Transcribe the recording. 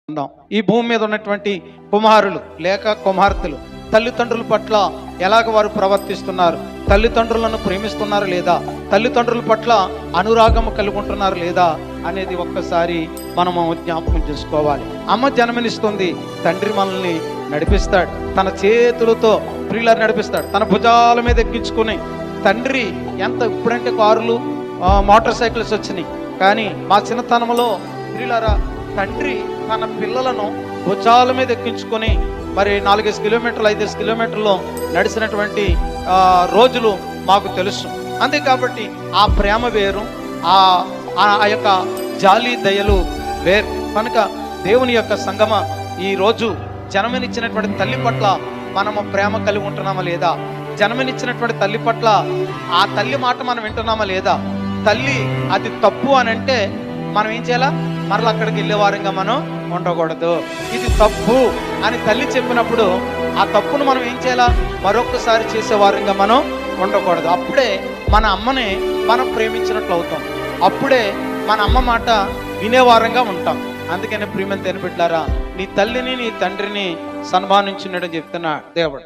ఈ భూమి మీద ఉన్నటువంటి కుమారులు లేక కుమార్తెలు తల్లిదండ్రుల పట్ల ఎలాగ వారు ప్రవర్తిస్తున్నారు, తల్లిదండ్రులను ప్రేమిస్తున్నారు లేదా, తల్లిదండ్రుల పట్ల అనురాగము కలిగి ఉంటున్నారు లేదా అనేది ఒక్కసారి మనము జ్ఞాపకం చేసుకోవాలి. అమ్మ జన్మనిస్తుంది, తండ్రి మనల్ని నడిపిస్తాడు, తన చేతులతో ప్రియులను నడిపిస్తాడు, తన భుజాల మీద ఎక్కించుకుని. తండ్రి ఇప్పుడంటే కారులు మోటార్ సైకిల్స్ వచ్చినాయి, కానీ మా చిన్నతనంలో ప్రియులారా తండ్రి తన పిల్లలను భుజాల మీద ఎక్కించుకొని మరి 4 కిలోమీటర్లు 5 కిలోమీటర్లు నడిచినటువంటి రోజులు మాకు తెలుసు. అంతే కాబట్టి ఆ ప్రేమ వేరు, ఆ యొక్క జాలి దయలు వేరు. కనుక దేవుని యొక్క సంగమ ఈ రోజు జన్మనిచ్చినటువంటి తల్లి పట్ల మనము ప్రేమ కలిగి ఉంటున్నామా లేదా, జన్మనిచ్చినటువంటి తల్లి పట్ల ఆ తల్లి మాట మనం వింటున్నామా లేదా. తల్లి అది తప్పు అని అంటే మనం ఏం చేయాలా, మరలా అక్కడికి వెళ్ళే వారంగా మనం ఉండకూడదు. ఇది తప్పు అని తల్లి చెప్పినప్పుడు ఆ తప్పును మనం ఏం చేయాలా, మరొకసారి చేసే వారంగా మనం ఉండకూడదు. అప్పుడే మన అమ్మని మనం ప్రేమించినట్లు అవుతాం, అప్పుడే మన అమ్మ మాట వినేవారంగా ఉంటాం. అందుకని ప్రియమైన బిడ్డలారా, నీ తల్లిని నీ తండ్రిని సన్మానించినట్టు చెప్తున్నా దేవుడు.